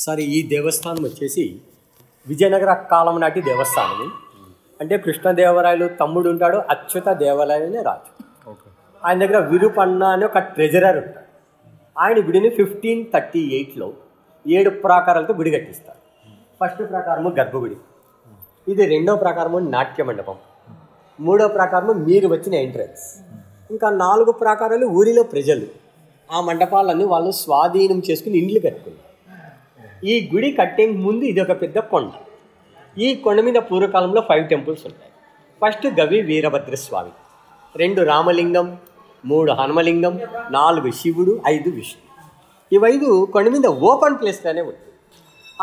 సరే, ఈ దేవస్థానం వచ్చేసి విజయనగర కాలం నాటి దేవస్థానం. అంటే కృష్ణదేవరాయలు తమ్ముడు ఉంటాడు, అచ్యుత దేవాలయనే రాజు. ఆయన దగ్గర విరుపన్న అని ఒక ట్రెజరర్ ఉంటాడు. ఆయన గుడిని 1538లో 7 ప్రాకారాలతో గుడి కట్టిస్తారు. ఫస్ట్ ప్రాకారము గర్భగుడి, ఇది రెండో ప్రాకారము నాట్య మండపం, మూడో ప్రాకారము మీరు వచ్చిన ఎంట్రన్స్, ఇంకా 4 ప్రాకారాలు ఊరిలో ప్రజలు. ఆ మండపాలన్నీ వాళ్ళు స్వాధీనం చేసుకుని ఇండ్లు కట్టుకున్నారు. ఈ గుడి కట్టే ముందు ఇది ఒక పెద్ద కొండ. ఈ కొండ మీద పూర్వకాలంలో 5 టెంపుల్స్ ఉంటాయి. ఫస్ట్ గవి వీరభద్రస్వామి, 2 రామలింగం, 3 హనుమలింగం, 4 శివుడు, 5 విష్ణు. ఈ 5 కొండ మీద ఓపెన్ ప్లేస్లోనే ఉంటుంది.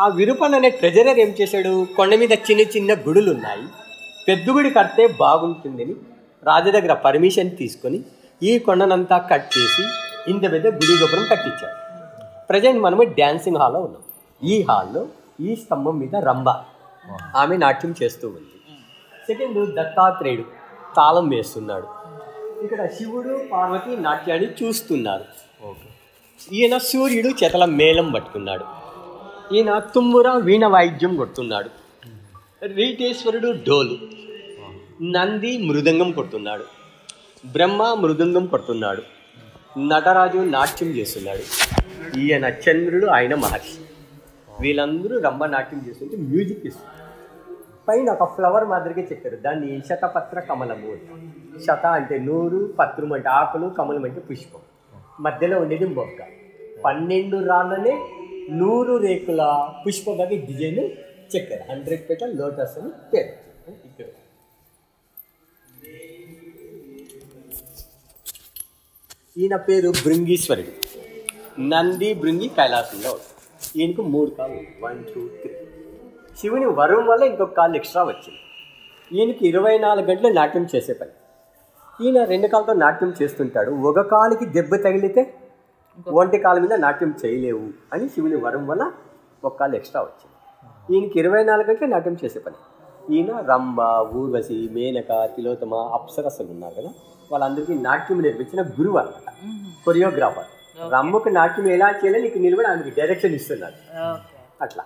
ఆ విరుపన్ అనే ట్రెజరర్ ఏం చేశాడు, కొండ మీద చిన్న చిన్న గుడులు ఉన్నాయి, పెద్ద గుడి కడితే బాగుంటుందని రాజు దగ్గర పర్మిషన్ తీసుకొని ఈ కొండనంతా కట్ చేసి ఇంత పెద్ద గుడి గోపురం కట్టించాడు. ప్రజెంట్ మనము డ్యాన్సింగ్ హాల్లో ఉన్నాం. ఈ హాల్లో ఈ స్తంభం మీద రంభ ఆమె నాట్యం చేస్తూ ఉంది. సెకండ్ దత్తాత్రేయుడు తాళం వేస్తున్నాడు. ఇక్కడ శివుడు పార్వతి నాట్యాన్ని చూస్తున్నారు. ఈయన సూర్యుడు చేతల మేళం పట్టుకున్నాడు. ఈయన తుమ్ముర వీణ వాయిద్యం కొడుతున్నాడు. రీటేశ్వరుడు డోలు, నంది మృదంగం కొడుతున్నాడు, బ్రహ్మ మృదంగం కొడుతున్నాడు, నటరాజు నాట్యం చేస్తున్నాడు. ఈయన చంద్రుడు, ఆయన మహర్షి. వీళ్ళందరూ రంభ నాట్యం చేస్తుంటే మ్యూజిక్ ఇస్తున్నారు. పైన ఒక ఫ్లవర్ మాదిరిగా చెప్పారు, దాన్ని శతపత్ర కమలము. శత అంటే 100, పత్రం అంటే ఆకులు, కమలం అంటే పుష్పం, మధ్యలో ఉండేది మొగ్గ. 12 రాళ్ళనే 100 రేకుల పుష్పంగా డిజైన్ చెక్కారు. 100 పెటల్ లోటస్ అని పేరు. ఇక్కడ ఈయన పేరు భృంగీశ్వరుడు. నంది భృంగి కైలాసంలో ఉంటుంది. ఈయనకు 3 కాళ్ళు, 1, 2, 3. శివుని వరం వల్ల ఇంకొక కాళ్ళు ఎక్స్ట్రా వచ్చింది. ఈయనకి 24 గంటలు నాట్యం చేసే పని. ఈయన 2 కాళ్ళతో నాట్యం చేస్తుంటాడు. ఒక కాలుకి దెబ్బ తగిలితే ఒంటి కాళ్ళ మీద నాట్యం చేయలేవు అని శివుని వరం వల్ల 1 కాళ్ళు ఎక్స్ట్రా వచ్చింది. ఈయనకి 24 గంటలు నాట్యం చేసే పని. ఈయన రంభ, ఊర్వశి, మేనక, తిలోత్తమ, అప్సరసలు ఉన్నారు కదా, వాళ్ళందరికీ నాట్యం నేర్పించిన గురువు అన్నమాట, కొరియోగ్రాఫర్. రంభకు నాట్యం ఎలా చేయాలని నీకు నిలబడి ఆమెకి డైరెక్షన్ ఇస్తున్నాడు. అట్లా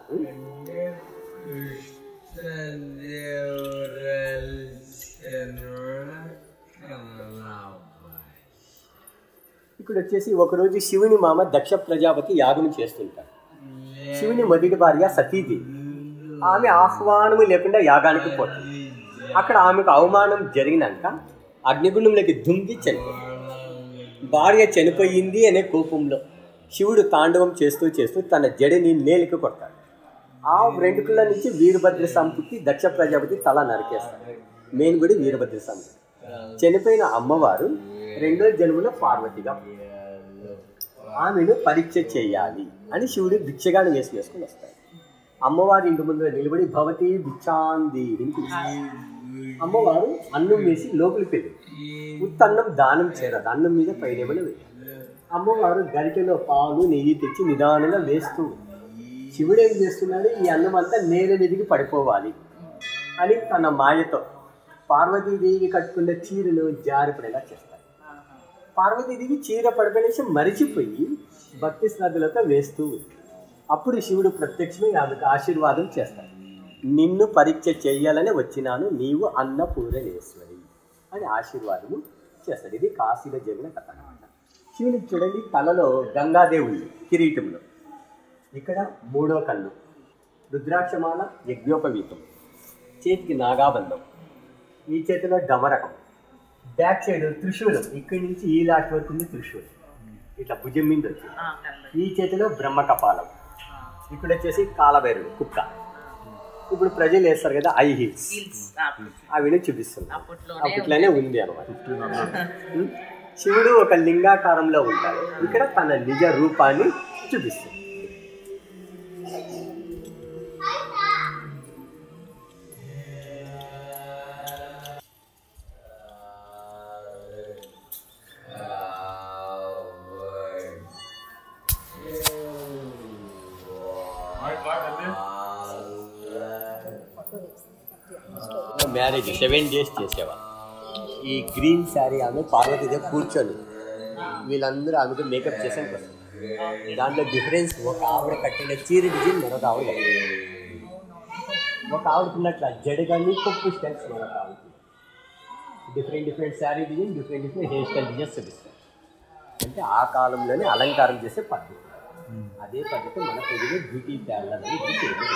ఇక్కడ వచ్చేసి ఒకరోజు శివుని మామ దక్ష ప్రజాపతి యాగం చేస్తుంటాడు. శివుని మొదటి భార్య సతీదేవి. ఆమె ఆహ్వానము లేకుండా యాగానికి పోతుంది. అక్కడ ఆమెకు అవమానం జరిగినాక అగ్నిగుండంలోకి దుంకి చనిపోయింది. భార్య చనిపోయింది అనే కోపంలో శివుడు తాండవం చేస్తూ చేస్తూ తన జడని నేలికి కొడతాడు. ఆ వెంట్రుకల నుంచి వీరభద్ర స్వామికి దక్ష ప్రజాపతి తల నరికేస్తాడు. మెయిన్ గుడి వీరభద్ర స్వామి. చనిపోయిన అమ్మవారు 2వ జన్మలో పార్వతిగా ఆమెను పరీక్ష చేయాలి అని శివుడు భిక్షగాడు వేసుకొని వస్తాడు. అమ్మవారి ఇంటి ముందు నిలబడి భవతి భిక్షాంది అమ్మవారు అన్నం వేసి లోపలికి వెళ్ళి ఉత్తన్నం దానం చేరదు, అన్నం మీద పైనేమని వెళ్ళి అమ్మవారు గరిటెలో పాలు నెయ్యి తెచ్చి నిదానంగా వేస్తూ శివుడు ఏం చేస్తున్నాడు, ఈ అన్నం అంతా నేల మీదికి పడిపోవాలి అని తన మాయతో పార్వతీదేవి కట్టుకున్న చీరను జారిపడేలా చేస్తాడు. పార్వతీదేవి చీర పడిపోయిన మరిచిపోయి భక్తి శ్రద్ధలతో వేస్తూ అప్పుడు శివుడు ప్రత్యక్షమై ఆమెకు ఆశీర్వాదం చేస్తాడు. నిన్ను పరీక్ష చేయాలని వచ్చినాను, నీవు అన్నపూర్ణేశ్వరి అని ఆశీర్వాదము చేస్తాడు. ఇది కాశీలో జరిగిన కథ అన్నమాట. శివునికి చూడండి, తలలో గంగాదేవుడు కిరీటంలో, ఇక్కడ 3వ కన్ను, రుద్రాక్షమాల, యజ్ఞోపవీతం, చేతికి నాగాబంధం, ఈ చేతిలో డమరకం, బ్యాక్ సైడ్ త్రిశూలం, ఇక్కడి నుంచి ఈ లాస్ట్ వరకు ఉంది త్రిశూలం, ఇట్లా భుజం మీద వచ్చి, ఈ చేతిలో బ్రహ్మకపాలం, ఇక్కడ వచ్చేసి కాలభైరుడు కుక్క. ఇప్పుడు ప్రజలు వేస్తారు కదా ఐ హీల్స్, అవిని చూపిస్తుంది. అప్పట్లోనే ఉంది అనమాట. శివుడు ఒక లింగాకారంలో ఉంటాడు. ఇక్కడ తన నిజ రూపాన్ని చూపిస్తుంది. మ్యారేజ్ 7 days చేసేవాళ్ళు. ఈ గ్రీన్ శారీ ఆమె పార్వతీదేవి కూర్చొని వీళ్ళందరూ ఆమెకు మేకప్ చేసాను. దాంట్లో డిఫరెన్స్ ఒక ఆవిడ కట్టిన చీర డిజైన్ మరొక ఆవిడ, ఒక ఆవిడకున్నట్ల జడి కానీ కొప్పు స్టైల్స్ మరొక ఆవిడ, different sari design, different hair style designs చూపిస్తారు. అంటే ఆ కాలంలోనే అలంకారం చేసే పద్ధతి. అదే పద్ధతి మన తెలుగు బ్యూటీ పార్లర్ అని తెలుగు.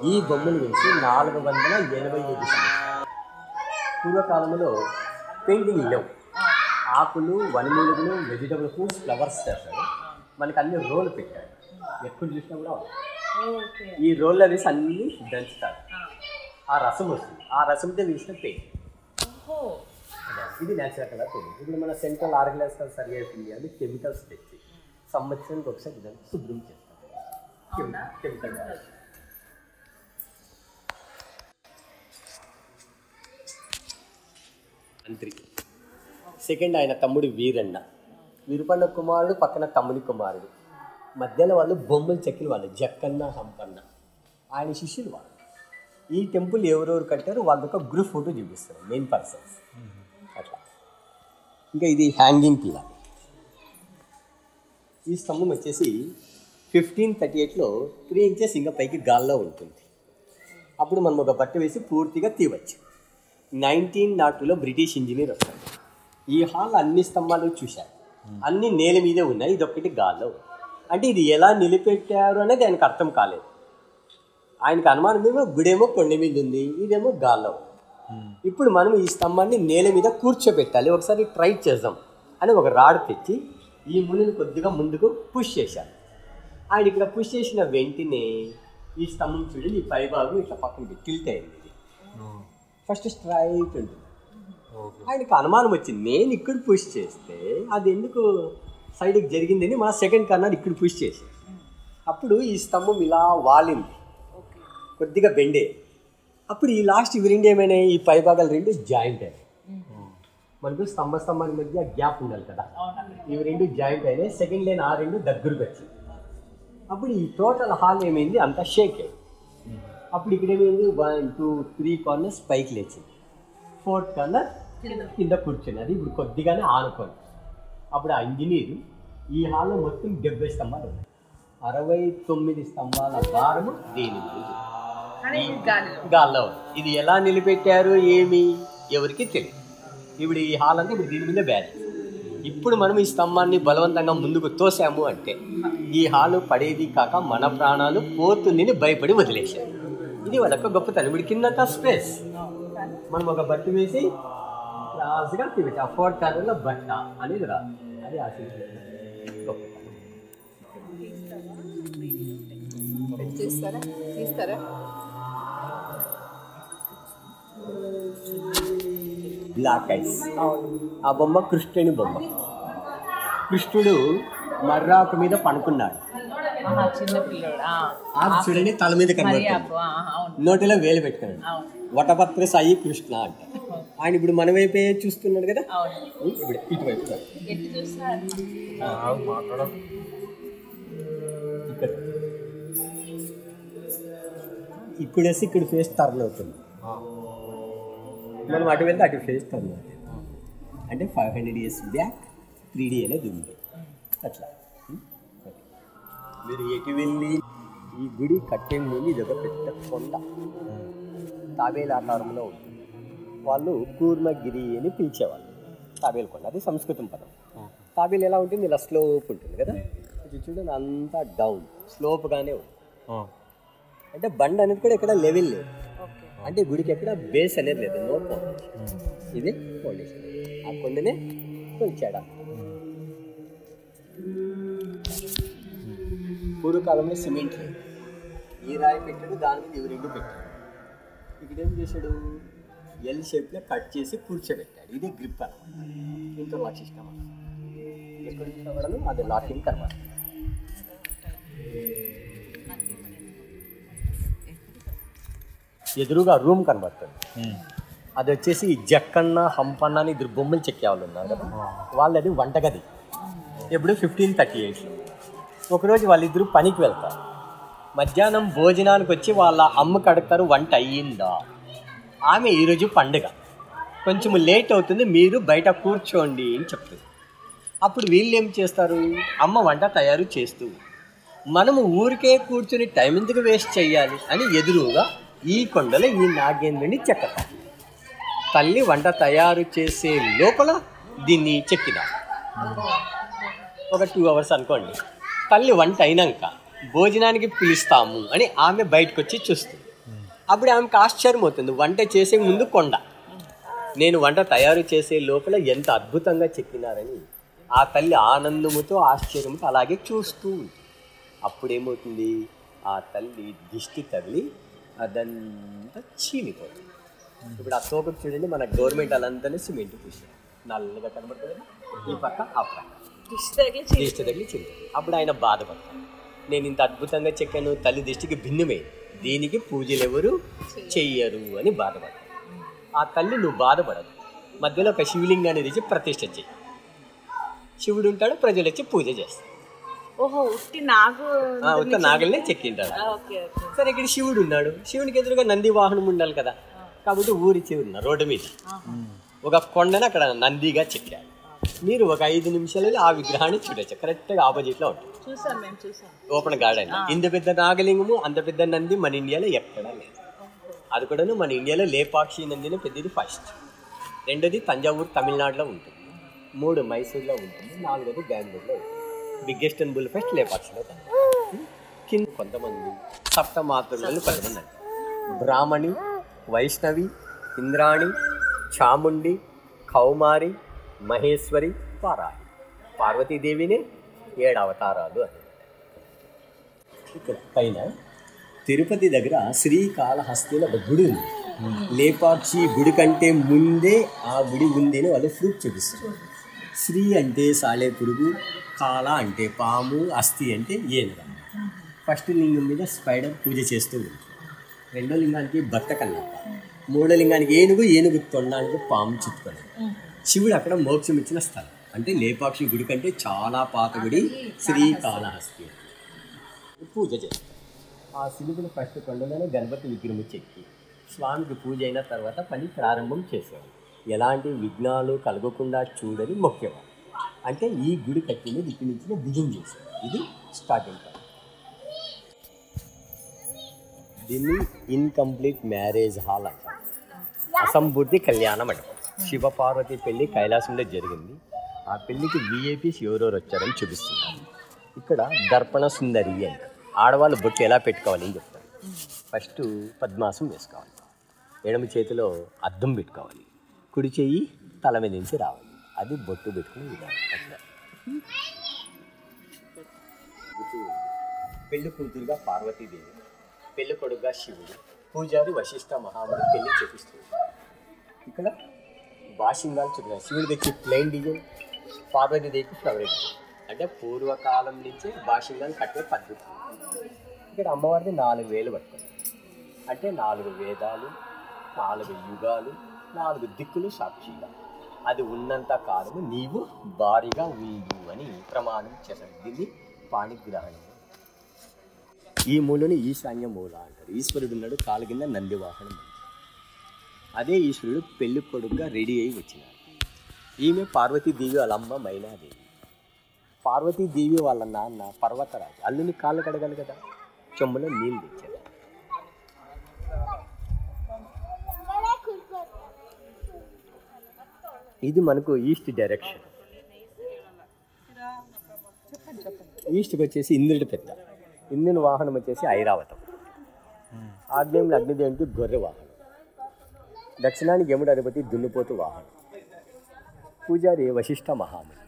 ఈ బొమ్మలు వేసి 485 సంవత్సరాలు. పూర్వకాలంలో పెయింటింగ్ లేవు, ఆకులు, వనమూలికలు, వెజిటబుల్ ఫ్రూట్స్, ఫ్లవర్స్ చేస్తారు. మనకి అన్ని రోల్ పెట్టారు, ఎప్పుడు చూసినా కూడా ఈ రోల్లో వేసి అన్నీ దంచుతారు. ఆ రసం వస్తుంది, ఆ రసంతో వేసిన పెయింట్. ఇది న్యాచురల్ కలర్ పెయింట్. ఇప్పుడు మన సెంట్రల్ ఆర్గనైజేషన్ సరిగా అయిపోయింది అది కెమికల్స్ తెచ్చి సంవత్సరానికి ఒకసారి దాన్ని శుభ్రం చేస్తారు. కెమికల్ మంత్రి సెకండ్ ఆయన తమ్ముడు వీరన్న, వీరపన్న కుమారుడు, పక్కన తమ్ముని కుమారుడు, మధ్యలో వాళ్ళు బొమ్మలు చెక్కిన వాళ్ళు జక్కన్న, హంపన్న, ఆయన శిష్యులు వాళ్ళు. ఈ టెంపుల్ ఎవరెవరు కట్టారు వాళ్ళొక గ్రూప్ ఫోటో చూపిస్తారు, మెయిన్ పర్సన్స్ అట్లా. ఇంకా ఇది హ్యాంగింగ్ పిల్ల. ఈ స్తంభం వచ్చేసి 1538లో 3 ఇంచెస్ ఇంకా పైకి గాల్లో ఉంటుంది. అప్పుడు మనం ఒక బట్ట వేసి పూర్తిగా తీవచ్చు. 1902లో బ్రిటిష్ ఇంజనీర్ వచ్చాడు. ఈ హాల్ అన్ని స్తంభాలు చూశారు, అన్ని నేల మీదే ఉన్నాయి, ఇదొక్కటి గాల్లో. అంటే ఇది ఎలా నిలిపెట్టారు అనేది ఆయనకు అర్థం కాలేదు. ఆయనకు అనుమానం ఏమో గుడేమో కొండ మీద ఉంది, ఇదేమో గాల్లో. ఇప్పుడు మనం ఈ స్తంభాన్ని నేల మీద కూర్చోబెట్టాలి, ఒకసారి ట్రై చేద్దాం అని ఒక రాడ్ తెచ్చి ఈ మునిని కొద్దిగా ముందుకు పుష్ చేశారు. ఆయన ఇక్కడ పుష్ చేసిన వెంటనే ఈ స్తంభం చూడండి, ఈ పైభాగం ఇట్లా పక్కన టిల్ట్ అయింది. ఇది ఫస్ట్ స్ట్రైట్ ఉంటుంది. ఆయనకు అనుమానం వచ్చింది, నేను ఇక్కడ పుష్ చేస్తే అది ఎందుకు సైడ్కి జరిగిందని మా సెకండ్ కర్నర్ ఇక్కడ పుష్ చేసి, అప్పుడు ఈ స్తంభం ఇలా వాలింది, కొద్దిగా బెండే. అప్పుడు ఈ లాస్ట్ ఇవి రెండు ఏమైనాయి, ఈ పై భాగాలు రెండు జాయింట్ అయ్యాయి. మనకు స్తంభానికి మధ్య గ్యాప్ ఉండాలి కదా, ఇవి రెండు జాయింట్ అయినాయి. సెకండ్ లైన్ ఆ రెండు దగ్గరకు వచ్చింది. అప్పుడు ఈ టోటల్ హాల్ ఏమైంది, అంతా షేక్ అయింది. అప్పుడు ఇక్కడ ఏమైంది, 1, 2, 3 కార్నర్స్ పైకి లేచింది, 4th కార్నర్ కింద కూర్చొని, అది ఇప్పుడు కొద్దిగానే ఆనుకోండి. అప్పుడు ఆ ఇంజనీర్ ఈ హాల్లో మొత్తం 70 స్తంభాలు ఉన్నాయి, 69 స్తంభాల భారము దీని గాల్లో. ఇది ఎలా నిలబెట్టారు ఏమి ఎవరికి తెలియదు. ఇప్పుడు ఈ హాల్ అంతా ఇప్పుడు దీని మీద బ్యాలెన్స్. ఇప్పుడు మనం ఈ స్తంభాన్ని బలవంతంగా ముందుకు తోసాము అంటే ఈ హాలు పడేది కాక మన ప్రాణాలు పోతుందని భయపడి వదిలేశారు. ఇది వాళ్ళొక్క గొప్పతనం. ఇప్పుడు కిందంతా స్పేస్, మనం ఒక బట్ట వేసి క్లాస్గా తిరిగి ఆ 4th కార్నర్లో బట్ట అనేది రాదు, అది ఆశించారు. Black ice. ఆ బొమ్మ కృష్ణుని బొమ్మ. కృష్ణుడు మర్రాకు మీద పడుకున్నాడు, ఆకు చూడండి తల మీద కనబడుతుంది, నోటిలో వేలు పెట్టుకున్నాడు, వటపత్ర సాయి కృష్ణ అంట. ఆయన ఇప్పుడు మన వైపే చూస్తున్నాడు కదా, ఇప్పుడు ఇటువైపు ఇక్కడ ఇక్కడేసి ఇక్కడ ఫేస్ టర్న్ అవుతుంది, మనం అటు వెళ్తే అటు ఫేస్ టర్న్ అవుతుంది. అంటే 500 years బ్యాక్ 3D అనేది ఉంది. అట్లా మీరు ఎటు వెళ్ళి ఈ గుడి కట్టే ముందు ఇది ఒక పెద్ద కొండ, తాబేలు ఆకారంలో ఉంటుంది. వాళ్ళు కూర్మగిరి అని పిలిచేవాళ్ళు, తాబేలు కొండ, అది సంస్కృతం పదం. తాబేలు ఎలా ఉంటుంది, ఇలా స్లోప్ ఉంటుంది కదా, ఇది చూడండి అంతా డౌన్ స్లోప్గానే ఉంది. అంటే బండ్ అనేది కూడా ఎక్కడ లెవెల్ లేదు, అంటే గుడికి ఎక్కడ బేస్ అనేది లేదు, నో ఫౌండేషన్. ఇది ఫౌండేషన్, ఆ కొండనే కొలిచాడు. పూర్వకాలంలో సిమెంట్ లేదు, ఈ రాయి పెట్టాడు, దాని మీద ఇవి రెండు పెట్టాడు. ఇక్కడ ఏం చేశాడు, ఎల్ షేప్లో కట్ చేసి కూర్చోబెట్టాడు. ఇది గ్రిప్ అన్నమాట, ఇంట్లో లాక్ సిస్టమ్ ఎక్కడ అది లాకింగ్ తర్వాత. ఎదురుగా రూమ్ కనబడుతుంది, అది వచ్చేసి జక్కన్న, హంపన్న అని 2 బొమ్మలు చెక్కేవాళ్ళు ఉన్నారు కదా, వాళ్ళది వంటగది. ఎప్పుడు 1538లో ఒకరోజు వాళ్ళిద్దరూ పనికి వెళ్తారు. మధ్యాహ్నం భోజనానికి వచ్చి వాళ్ళ అమ్మకి అడుగుతారు, వంట అయ్యిందా? ఆమె ఈరోజు పండుగ, కొంచెం లేట్ అవుతుంది, మీరు బయట కూర్చోండి అని చెప్తుంది. అప్పుడు వీళ్ళు ఏం చేస్తారు, అమ్మ వంట తయారు చేస్తూ మనము ఊరికే కూర్చుని టైం ఎందుకు వేస్ట్ చేయాలి అని ఎదురుగా ఈ కొండలో ఈ నాగేంద్రుని చెక్కతారు. తల్లి వంట తయారు చేసే లోపల దీన్ని చెక్కినారు. ఒక 2 hours అనుకోండి. తల్లి వంట అయినాక భోజనానికి పిలుస్తాము అని ఆమె బయటకు వచ్చి చూస్తుంది. అప్పుడు ఆమెకు ఆశ్చర్యం అవుతుంది, వంట చేసే ముందు కొండ, నేను వంట తయారు చేసే లోపల ఎంత అద్భుతంగా చెక్కినారని ఆ తల్లి ఆనందముతో ఆశ్చర్యంతో అలాగే చూస్తూ ఉంటుంది. అప్పుడేమవుతుంది, ఆ తల్లి దిష్టి తగిలి అదంతా చీలిపోతుంది. ఇప్పుడు ఆ తోకకు చూడండి, మన గవర్నమెంట్ అలంతానే సిమెంట్ పూసారు, నల్లగా కనబడుతుంది. ఈ పక్క ఆ పక్క దిష్టి తగిలి చీలిపోతుంది. అప్పుడు ఆయన బాధపడతారు, నేను ఇంత అద్భుతంగా చెక్కాను, తల్లి దిష్టికి భిన్నమే, దీనికి పూజలు ఎవరు చెయ్యరు అని బాధపడతారు. ఆ తల్లి నువ్వు బాధపడదు, మధ్యలో ఒక శివలింగాన్ని తెచ్చి ప్రతిష్ఠ చెయ్యి, శివుడు ఉంటాడు, ప్రజలు వచ్చి పూజ చేస్తారు. ఉత్త నాగల్నే చెక్కింటాడు. సరే, ఇక్కడ శివుడు ఉన్నాడు, శివునికి ఎదురుగా నంది వాహనం ఉండాలి కదా, కాబట్టి ఊరి చివరిన రోడ్డు మీద ఒక కొండను అక్కడ నందిగా చెక్కాడు. మీరు ఒక 5 నిమిషాలలో ఆ విగ్రహాన్ని చూడొచ్చు, కరెక్ట్గా ఆపోజిట్లో ఉంటుంది. Open garden. ఇంత పెద్ద నాగలింగము, అంత పెద్ద నంది మన ఇండియాలో ఎక్కడా లేదు. అది కూడాను మన ఇండియాలో లేపాక్షి నందిని పెద్దది ఫస్ట్, రెండోది తంజావూరు తమిళనాడులో ఉంటుంది, 3 మైసూర్లో ఉంటుంది, 4వది బెంగళూరులో ఉంటుంది. బిగ్గెస్ట్ అండ్ బుల్ ఫెస్ట్ లేపాక్షిలో. కింద కొంతమంది సప్తమాతృలను కొంతమంది అంటారు, బ్రాహ్మణి, వైష్ణవి, ఇంద్రాణి, చాముండి, కౌమారి, మహేశ్వరి, వారాహి. పార్వతీదేవిని 7 అవతారాలు అని. ఇక్కడ పైన తిరుపతి దగ్గర శ్రీకాళహస్తి ఒక గుడి ఉంది. లేపాక్షి గుడి కంటే ముందే ఆ గుడి ఉంది అని వాళ్ళు ప్రూఫ్ చూపిస్తారు. శ్రీ అంటే సాలెపురుగు, కాళ అంటే పాము, అస్థి అంటే ఏనుగు. ఫస్ట్ లింగం మీద స్పైడర్ పూజ చేస్తూ ఉంది, రెండో లింగానికి భర్త కన్నప్ప, మూడో లింగానికి ఏనుగు తొండానికి పాము చుట్టుకొని. శివుడు అక్కడ మోక్షం ఇచ్చిన స్థలం. అంటే లేపాక్షి గుడి కంటే చాలా పాత గుడి శ్రీకాళహస్తి. పూజ చేస్తారు. ఆ శివుడిని ఫస్ట్ కొండలోనే గణపతి విగ్రహం చెక్కి స్వామికి పూజ అయిన తర్వాత పని ప్రారంభం చేశారు. ఎలాంటి విఘ్నాలు కలగకుండా చూడని మొక్కేవారు. అంటే ఈ గుడి కట్టినది ఇక్కడి నుంచి బిగిన్ చేశారు. ఇది స్టార్టింగ్ పాయింట్. దీన్ని ఇన్కంప్లీట్ మ్యారేజ్ హాల్ అంటారు. అసంపూర్తి కళ్యాణ మండపం. శివపార్వతి పెళ్లి కైలాసంలో జరిగింది. ఆ పెళ్లికి విఐపీస్ ఎవరెవరు వచ్చారని చూపిస్తున్నారు. ఇక్కడ దర్పణ సుందరి అంటారు. ఆడవాళ్ళు బొట్టు ఎలా పెట్టుకోవాలి అని చెప్తారు. ఫస్ట్ పద్మాసం వేసుకోవాలి, ఎడమ చేతిలో అద్దం పెట్టుకోవాలి, కుడి చెయ్యి తల మీద నుంచి రావాలి, అది బొట్టు పెట్టుకుని విధానం. అట్లా పెళ్లి కూతురుగా పార్వతీదేవి, పెళ్లి కొడుకుగా శివుడు, పూజారి వశిష్ఠ మహాముని పెళ్లి చేపిస్తుంది. ఇక్కడ బాషింగాలు చూపిస్తారు. శివుడి తెచ్చి ప్లెయిన్ డిజైన్, పార్వతీదేవికి ఫ్లవర్ డిజైన్. అంటే పూర్వకాలం నుంచే బాషింగాలు కట్టే పద్ధతి. ఇక్కడ అమ్మవారిని 4 వేలు పట్టుకుంది. అంటే 4 వేదాలు, 4 యుగాలు, 4 దిక్కులు సాక్షిగా, అది ఉన్నంత కాలము నీవు భారీగా ఉండు అని ప్రమాణం చేశాడు. దీన్ని పాణిగ్రహణం. ఈ మూలని ఈశాన్య మూల అంటారు. ఈశ్వరుడు ఉన్నాడు, కాలు కింద నంది వాహనం. అదే ఈశ్వరుడు పెళ్లి కొడుకుగా రెడీ అయి వచ్చినాడు. ఈమె పార్వతీదేవి వాళ్ళ అమ్మ మైనాదేవి. పార్వతీదేవి వాళ్ళ నాన్న పర్వతరాజు. అల్లుని కాళ్ళు కడగాలి కదా, చెంబులో నీళ్ళు తెచ్చాడు. ఇది మనకు ఈస్ట్ డైరెక్షన్. ఈస్ట్కి వచ్చేసి ఇంద్రుడి పెద్ద. ఇంద్రుని వాహనం వచ్చేసి ఐరావతం. ఆగ్నేయంలో అగ్నిదేవునికి గొర్రె వాహనం. దక్షిణానికి యముడు అధిపతి దున్నుపోతు వాహనం. పూజారి వశిష్ఠ మహాముని.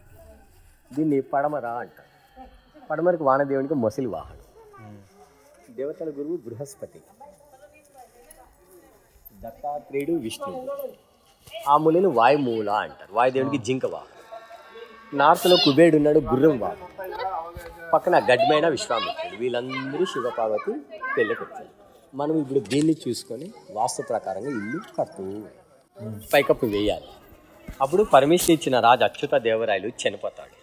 దీన్ని పడమర అంటారు. పడమరకు వానదేవునికి మొసలి వాహనం. దేవతల గురువు బృహస్పతి. దత్తాత్రేయుడు విష్ణువు. ఆ మూలను వాయుమూల అంటారు. వాయుదేవునికి జింక వాహనం. నార్త్లో కుబేరుడు ఉన్నాడు, గుర్రం వాహనం. పక్కన గడ్మైన విశ్వామిత్రుడు. వీళ్ళందరూ శివపార్వతి పెళ్ళికి వచ్చారు. మనం ఇప్పుడు దీన్ని చూసుకొని వాస్తు ప్రకారంగా ఇల్లు కడుతూ పైకప్పు వేయాలి. అప్పుడు పర్మిషన్ ఇచ్చిన రాజు అచ్యుత దేవరాయలు చనిపోతాడు.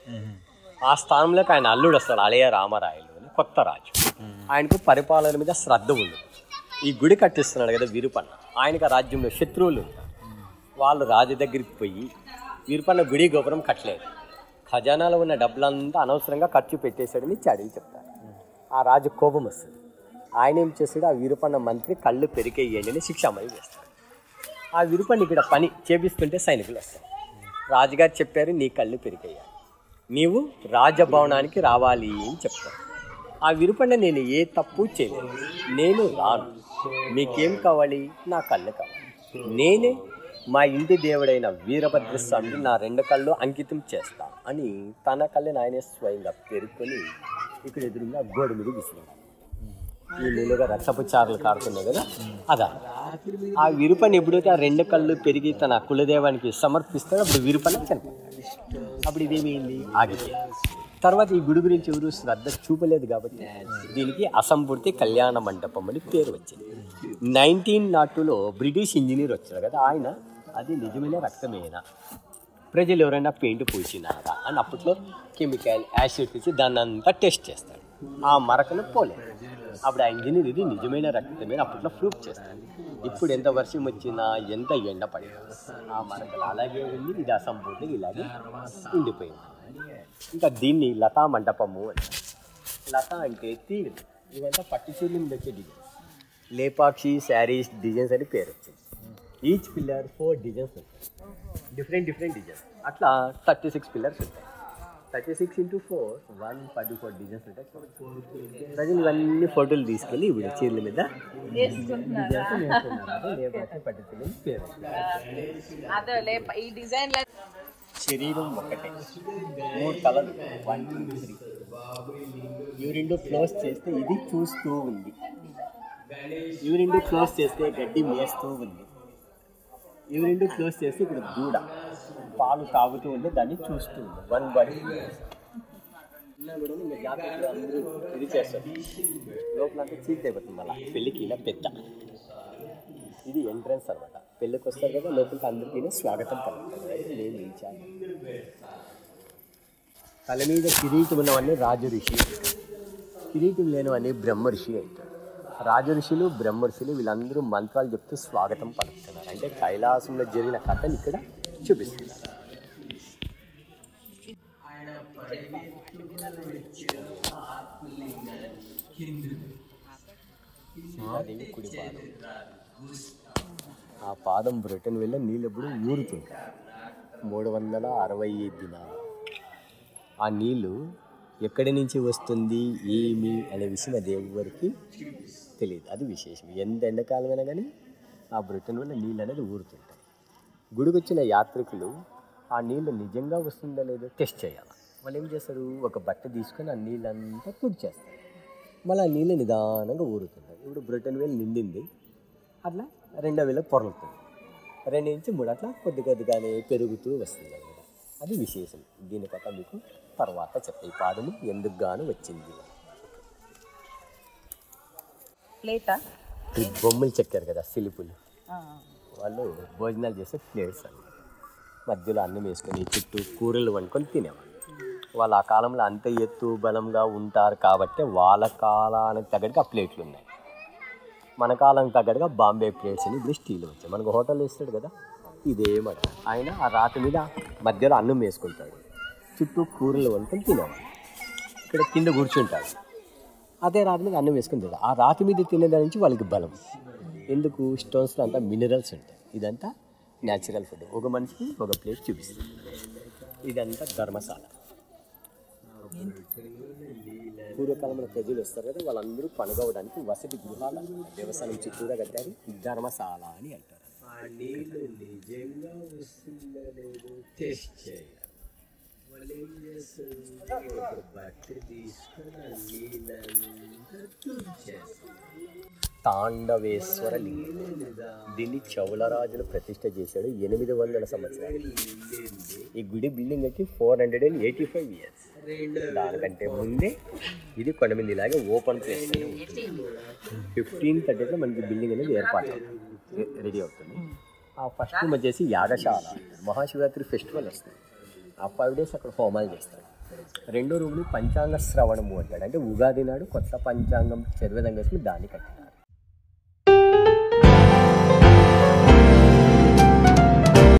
ఆ స్థానంలోకి ఆయన అల్లుడు వస్తాడు, అలయ రామరాయలు అని కొత్త రాజు. ఆయనకు పరిపాలన మీద శ్రద్ధ ఉంది. ఈ గుడి కట్టిస్తున్నాడు కదా వీరుపన్న, ఆయనకు ఆ రాజ్యంలో శత్రువులు ఉంటారు. వాళ్ళు రాజు దగ్గరికి పోయి వీరుపన్న గుడి గోపురం కట్టలేదు, ఖజానాలో ఉన్న డబ్బులంతా అనవసరంగా ఖర్చు పెట్టేశాడని చాడీలు చెప్తారు. ఆ రాజు కోపం వస్తుంది. ఆయన ఏం చేస్తాడు, ఆ విరూపన్న మంత్రి కళ్ళు పెరికేయండి అని శిక్షామణి చేస్తాడు. ఆ విరూపన్న ఇక్కడ పని చేపిస్తుంటే సైనికులు వస్తారు. రాజుగారు చెప్పారు, నీ కళ్ళు పెరికేయాలి, నీవు రాజభవనానికి రావాలి అని చెప్తారు. ఆ విరూపన్న నేను ఏ తప్పు చేయలేదు, నేను రాను, మీకేం కావాలి, నా కళ్ళు కావాలి, నేనే మా ఇంటి దేవుడైన వీరభద్రస్వామికి నా 2 కళ్ళు అంకితం చేస్తా అని తన కళ్ళని ఆయనే స్వయంగా పేర్కొని ఇక్కడ ఎదురుగా గోడ మీద విసిరాడు. ఈ నీళ్ళుగా రక్తపు చారులు కారుతున్నాయి కదా, అదా ఆ విరూపని ఎప్పుడైతే ఆ 2 కళ్ళు పెరిగి తన కులదేవానికి సమర్పిస్తాడో అప్పుడు విరూపన చనిపోతాడు. అప్పుడు ఇదేమైంది, ఆగిపోయింది. తర్వాత ఈ గుడి గురించి ఎవరు శ్రద్ధ చూపలేదు కాబట్టి దీనికి అసంపూర్తి కళ్యాణ మండపం అని పేరు వచ్చింది. 1902లో బ్రిటిష్ ఇంజనీర్ వచ్చారు కదా, ఆయన అది నిజమైన రక్తమేనా, ప్రజలు ఎవరైనా పెయింట్ పూసినారా అని అప్పట్లో కెమికల్ యాసిడ్ తీసి దాన్ని అంతా టెస్ట్ చేస్తాడు. ఆ మరకను పోలేదు. అప్పుడు ఆ ఇంజనీర్ ఇది నిజమైన రక్తమే అప్పట్లో ప్రూఫ్ చేస్తాడు. ఇప్పుడు ఎంత వర్షం వచ్చినా ఎంత ఎండ పడినా ఆ మరకలు అలాగే ఉంది, ఇది అసంపూర్తిగా ఇలాగే ఉండిపోయింది. ఇంకా దీన్ని లతా మండపము అని. లత అంటే తీరు, ఇవంతా పట్టు చీరల మీద వచ్చే డిజైన్స్, లేపాక్షి శారీస్ డిజైన్స్ అని పేరు వచ్చింది. ఈచ్ పిల్లర్ 4 డిజైన్స్ ఉంటాయి, డిఫరెంట్ డిజైన్స్. అట్లా 36 పిల్లర్స్ ఉంటాయి. 36 × 4 144 డిజైన్స్ ఉంటాయి. ప్రజలు ఇవన్నీ ఫోటోలు తీసుకెళ్ళి ఇప్పుడు చీరల మీద శరీరం ఒకటే, 3 తలలు 1 2 3. ఇవి 2 క్లోజ్ చేస్తే ఇది చూస్తూ ఉంది, ఇవి 2 క్లోజ్ చేస్తే గడ్డి మేస్తూ ఉంది, ఇవి 2 క్లోజ్ చేస్తే ఇక్కడ దూడ పాలు తాగుతూ ఉంటే దాన్ని చూస్తూ ఉంది. 1 బాడీ కూడా ఇంకా జాతరలో అందరూ ఇది చేస్తారు. లోపలంతా చీట్ అయిపోతుంది. మళ్ళీ పెళ్ళికి ఇలా పెద్ద ఇది ఎంట్రన్స్ అనమాట. పెళ్ళికి వస్తారు కదా, లోపలికి అందరికీ స్వాగతం పలుకుతారు. నేను నిలిచాను. తల మీద కిరీటం ఉన్నవన్నీ రాజు ఋషి, కిరీటం లేనివన్నీ బ్రహ్మ ఋషి అంటారు. రాజ ఋషులు బ్రహ్మ ఋషులు వీళ్ళందరూ మంత్రాలు చెప్తూ స్వాగతం పలుకుతున్నారు. అంటే కైలాసంలో జరిగిన కథను ఇక్కడ చూపిస్తున్నారు. కుడి పాదం, ఆ పాదం బ్రిటన్ వెళ్ళి నీళ్ళు ఎప్పుడు ఊరుతుంది. 365 దినాలు ఆ నీళ్ళు ఎక్కడి నుంచి వస్తుంది ఏమి అనే విషయం అది ఎవరికి తెలియదు. అది విశేషం. ఎంత ఎండాకాలమైనా కానీ ఆ బ్రిటన్ వల్ల నీళ్ళు అనేది ఊరుతుంటాయి. గుడికి వచ్చిన యాత్రికులు ఆ నీళ్ళు నిజంగా వస్తుందో లేదో టెస్ట్ చేయాలి. వాళ్ళు ఏం చేస్తారు, ఒక బట్ట తీసుకొని ఆ నీళ్ళంతా తుడిచేస్తారు. మళ్ళీ ఆ నీళ్ళు నిదానంగా ఊరుతుంటాయి. ఇప్పుడు బ్రిటన్ వేలు నిండింది, అట్లా 2వ వేలకు పొరలుతుంది, 2 నుంచి 3 అట్లా కొద్దిగానే పెరుగుతూ వస్తుంది అన్నమాట. అది విశేషం. దీని కథ మీకు తర్వాత చెప్తాయి. ఈ పాదము ఎందుకు గాను వచ్చింది. బొమ్మలు చెక్కారు కదా శిల్పులు, వాళ్ళు భోజనాలు చేసే ప్లేట్స్ అవి. మధ్యలో అన్నం వేసుకొని చుట్టూ కూరలు వండుకొని తినేవాళ్ళు. వాళ్ళు ఆ కాలంలో అంత ఎత్తు బలంగా ఉంటారు కాబట్టి వాళ్ళ కాలానికి తగ్గట్టుగా ఆ ప్లేట్లు ఉన్నాయి. మన కాలానికి తగ్గట్టుగా బాంబే ప్లేట్స్ అని ఇప్పుడు స్టీల్ వచ్చాయి. మనకు హోటల్ ఇస్తాడు కదా, ఇదేమాట ఆయన ఆ రాతి మీద మధ్యలో అన్నం వేసుకుంటాడు, చుట్టూ కూరలు వండుకొని తినేవాళ్ళు. ఇక్కడ కింద కూర్చుంటాడు, అదే రాతి మీద అన్నం వేసుకుని తింటాడు. ఆ రాతి మీద తినేదాని నుంచి వాళ్ళకి బలం. ఎందుకు, స్టోన్స్లో అంతా మినరల్స్ ఉంటాయి. ఇదంతా న్యాచురల్ ఫుడ్. ఒక మనిషికి ఒక ప్లేట్ చూపిస్తుంది. ఇదంతా ధర్మశాల. పూర్వకాలంలో ప్రజలు వస్తారు కదా, వాళ్ళందరూ పనుకోవడానికి వసతి గృహాల వ్యవసాయం చుట్టూరా కట్టారు. ధర్మశాల అని అంటారు. తాండవేశ్వర లింగం, దీన్ని చౌలరాజులు ప్రతిష్ఠ చేశాడు 800 సంవత్సరాలు. ఈ గుడి బిల్డింగ్ వచ్చి 485 years. దానికంటే ముందే ఇది కొండమింది ఇలాగే ఓపెన్ ప్లేస్ అని ఉంటుంది. 1530లో మనకి బిల్డింగ్ అనేది ఏర్పాటు రెడీ అవుతుంది. ఆ ఫస్ట్ రూమ్ వచ్చేసి యాగశాల. మహాశివరాత్రి ఫెస్టివల్ వస్తుంది, ఆ 5 days అక్కడ హోమాలు చేస్తారు. 2వ రూమ్ని పంచాంగ శ్రవణము అంటాడు. అంటే ఉగాది నాడు కొత్త పంచాంగం చదివేదంగా వేసుకుని దాన్ని కట్టారు.